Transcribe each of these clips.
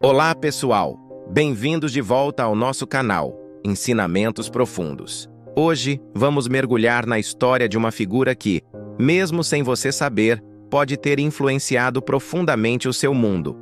Olá, pessoal! Bem-vindos de volta ao nosso canal, Ensinamentos Profundos. Hoje, vamos mergulhar na história de uma figura que, mesmo sem você saber, pode ter influenciado profundamente o seu mundo.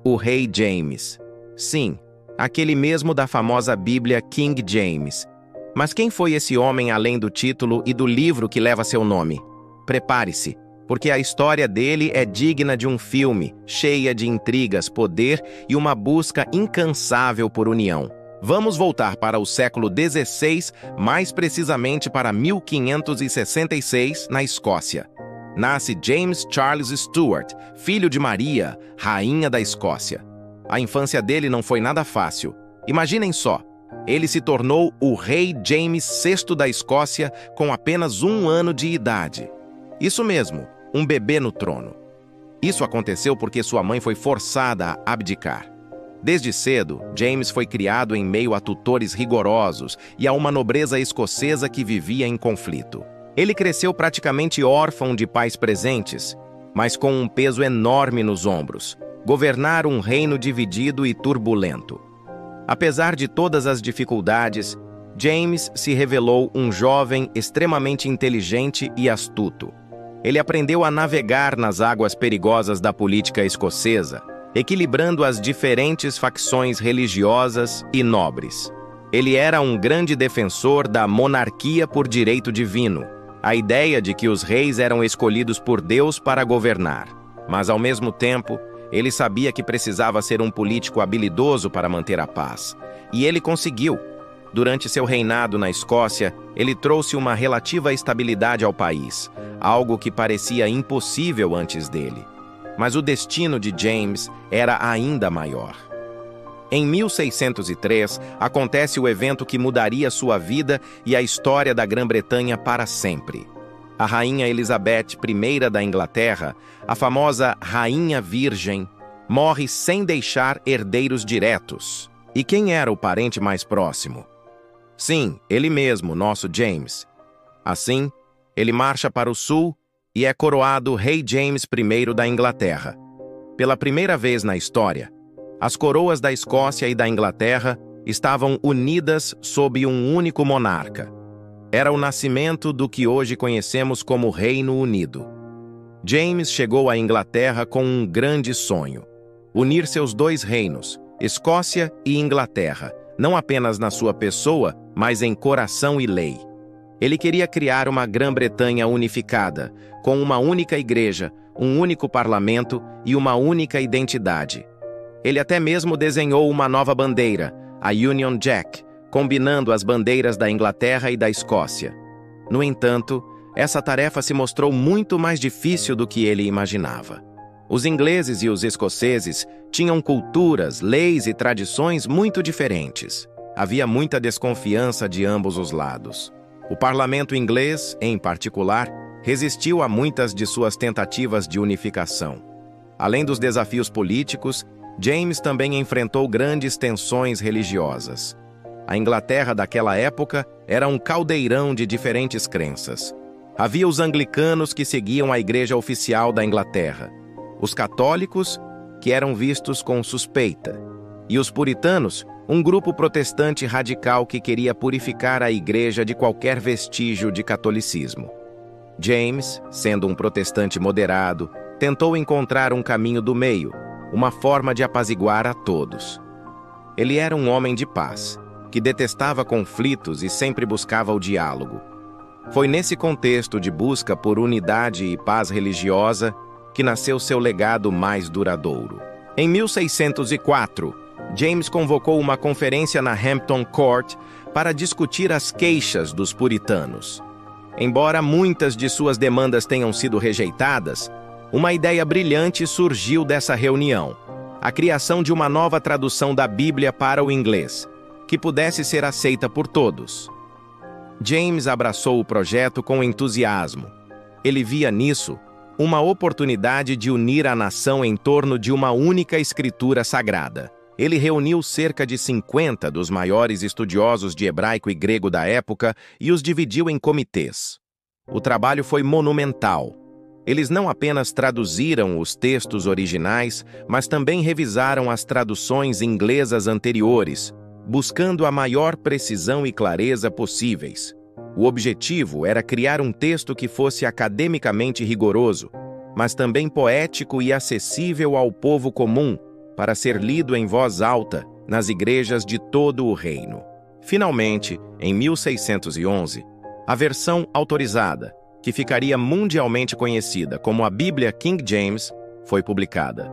O Rei James. Sim, aquele mesmo da famosa Bíblia King James. Mas quem foi esse homem além do título e do livro que leva seu nome? Prepare-se, porque a história dele é digna de um filme, cheia de intrigas, poder e uma busca incansável por união. Vamos voltar para o século XVI, mais precisamente para 1566, na Escócia. Nasce James Charles Stuart, filho de Maria, rainha da Escócia. A infância dele não foi nada fácil. Imaginem só, ele se tornou o rei James VI da Escócia com apenas 1 ano de idade. Isso mesmo, um bebê no trono. Isso aconteceu porque sua mãe foi forçada a abdicar. Desde cedo, James foi criado em meio a tutores rigorosos e a uma nobreza escocesa que vivia em conflito. Ele cresceu praticamente órfão de pais presentes, mas com um peso enorme nos ombros, governar um reino dividido e turbulento. Apesar de todas as dificuldades, James se revelou um jovem extremamente inteligente e astuto. Ele aprendeu a navegar nas águas perigosas da política escocesa, equilibrando as diferentes facções religiosas e nobres. Ele era um grande defensor da monarquia por direito divino, a ideia de que os reis eram escolhidos por Deus para governar. Mas, ao mesmo tempo, ele sabia que precisava ser um político habilidoso para manter a paz. E ele conseguiu. Durante seu reinado na Escócia, ele trouxe uma relativa estabilidade ao país, algo que parecia impossível antes dele. Mas o destino de James era ainda maior. Em 1603, acontece o evento que mudaria sua vida e a história da Grã-Bretanha para sempre. A rainha Elizabeth I da Inglaterra, a famosa Rainha Virgem, morre sem deixar herdeiros diretos. E quem era o parente mais próximo? Sim, ele mesmo, nosso James. Assim, ele marcha para o sul e é coroado Rei James I da Inglaterra. Pela primeira vez na história, as coroas da Escócia e da Inglaterra estavam unidas sob um único monarca. Era o nascimento do que hoje conhecemos como Reino Unido. James chegou à Inglaterra com um grande sonho: unir seus 2 reinos, Escócia e Inglaterra, não apenas na sua pessoa, mas em coração e lei. Ele queria criar uma Grã-Bretanha unificada, com uma única igreja, um único parlamento e uma única identidade. Ele até mesmo desenhou uma nova bandeira, a Union Jack, combinando as bandeiras da Inglaterra e da Escócia. No entanto, essa tarefa se mostrou muito mais difícil do que ele imaginava. Os ingleses e os escoceses tinham culturas, leis e tradições muito diferentes. Havia muita desconfiança de ambos os lados. O parlamento inglês, em particular, resistiu a muitas de suas tentativas de unificação. Além dos desafios políticos, James também enfrentou grandes tensões religiosas. A Inglaterra daquela época era um caldeirão de diferentes crenças. Havia os anglicanos que seguiam a igreja oficial da Inglaterra, os católicos, que eram vistos com suspeita, e os puritanos, um grupo protestante radical que queria purificar a igreja de qualquer vestígio de catolicismo. James, sendo um protestante moderado, tentou encontrar um caminho do meio, uma forma de apaziguar a todos. Ele era um homem de paz, que detestava conflitos e sempre buscava o diálogo. Foi nesse contexto de busca por unidade e paz religiosa que nasceu seu legado mais duradouro. Em 1604, James convocou uma conferência na Hampton Court para discutir as queixas dos puritanos. Embora muitas de suas demandas tenham sido rejeitadas, uma ideia brilhante surgiu dessa reunião: a criação de uma nova tradução da Bíblia para o inglês, que pudesse ser aceita por todos. James abraçou o projeto com entusiasmo. Ele via nisso uma oportunidade de unir a nação em torno de uma única escritura sagrada. Ele reuniu cerca de 50 dos maiores estudiosos de hebraico e grego da época e os dividiu em comitês. O trabalho foi monumental. Eles não apenas traduziram os textos originais, mas também revisaram as traduções inglesas anteriores, buscando a maior precisão e clareza possíveis. O objetivo era criar um texto que fosse academicamente rigoroso, mas também poético e acessível ao povo comum, para ser lido em voz alta nas igrejas de todo o reino. Finalmente, em 1611, a versão autorizada, que ficaria mundialmente conhecida como a Bíblia King James, foi publicada.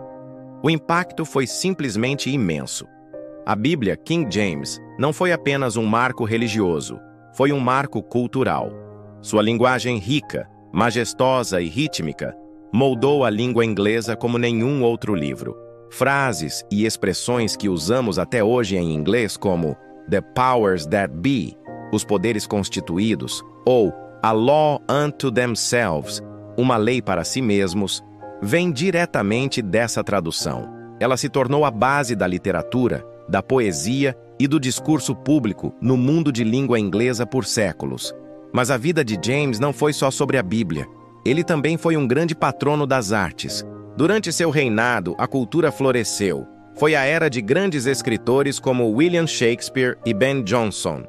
O impacto foi simplesmente imenso. A Bíblia King James não foi apenas um marco religioso, foi um marco cultural. Sua linguagem rica, majestosa e rítmica moldou a língua inglesa como nenhum outro livro. Frases e expressões que usamos até hoje em inglês como "the powers that be", os poderes constituídos, ou "a law unto themselves", uma lei para si mesmos, vem diretamente dessa tradução. Ela se tornou a base da literatura, da poesia e do discurso público no mundo de língua inglesa por séculos. Mas a vida de James não foi só sobre a Bíblia. Ele também foi um grande patrono das artes. Durante seu reinado, a cultura floresceu. Foi a era de grandes escritores como William Shakespeare e Ben Jonson.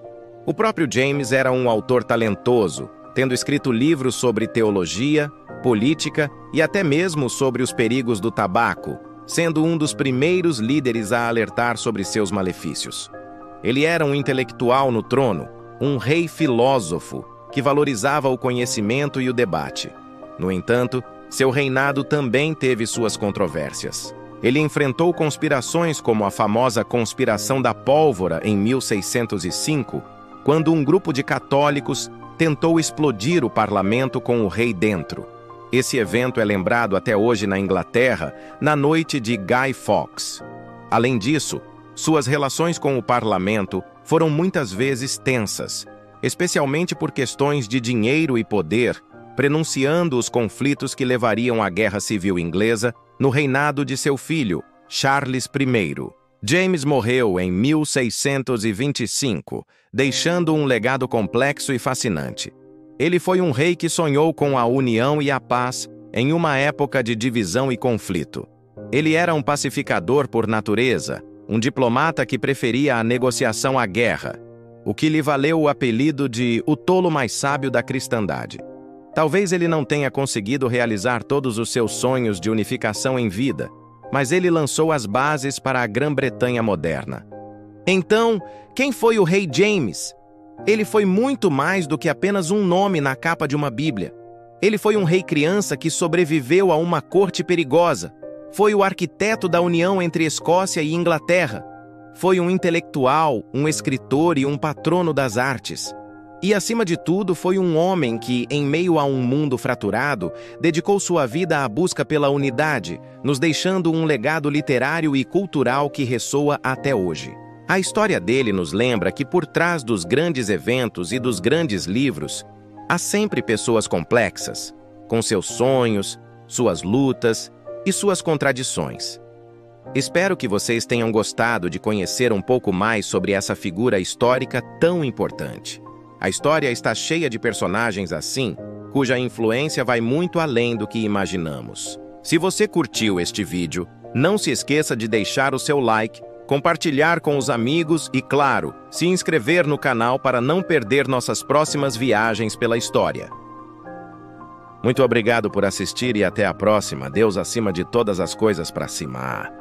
O próprio James era um autor talentoso, tendo escrito livros sobre teologia, política e até mesmo sobre os perigos do tabaco, sendo um dos primeiros líderes a alertar sobre seus malefícios. Ele era um intelectual no trono, um rei filósofo, que valorizava o conhecimento e o debate. No entanto, seu reinado também teve suas controvérsias. Ele enfrentou conspirações como a famosa Conspiração da Pólvora em 1605, quando um grupo de católicos tentou explodir o parlamento com o rei dentro. Esse evento é lembrado até hoje na Inglaterra, na noite de Guy Fawkes. Além disso, suas relações com o parlamento foram muitas vezes tensas, especialmente por questões de dinheiro e poder, prenunciando os conflitos que levariam à Guerra Civil Inglesa no reinado de seu filho, Charles I. James morreu em 1625, deixando um legado complexo e fascinante. Ele foi um rei que sonhou com a união e a paz em uma época de divisão e conflito. Ele era um pacificador por natureza, um diplomata que preferia a negociação à guerra, o que lhe valeu o apelido de o tolo mais sábio da cristandade. Talvez ele não tenha conseguido realizar todos os seus sonhos de unificação em vida, mas ele lançou as bases para a Grã-Bretanha moderna. Então, quem foi o rei James? Ele foi muito mais do que apenas um nome na capa de uma Bíblia. Ele foi um rei criança que sobreviveu a uma corte perigosa. Foi o arquiteto da união entre Escócia e Inglaterra. Foi um intelectual, um escritor e um patrono das artes. E, acima de tudo, foi um homem que, em meio a um mundo fraturado, dedicou sua vida à busca pela unidade, nos deixando um legado literário e cultural que ressoa até hoje. A história dele nos lembra que por trás dos grandes eventos e dos grandes livros, há sempre pessoas complexas, com seus sonhos, suas lutas e suas contradições. Espero que vocês tenham gostado de conhecer um pouco mais sobre essa figura histórica tão importante. A história está cheia de personagens assim, cuja influência vai muito além do que imaginamos. Se você curtiu este vídeo, não se esqueça de deixar o seu like, compartilhar com os amigos e, claro, se inscrever no canal para não perder nossas próximas viagens pela história. Muito obrigado por assistir e até a próxima. Deus acima de todas as coisas para cima.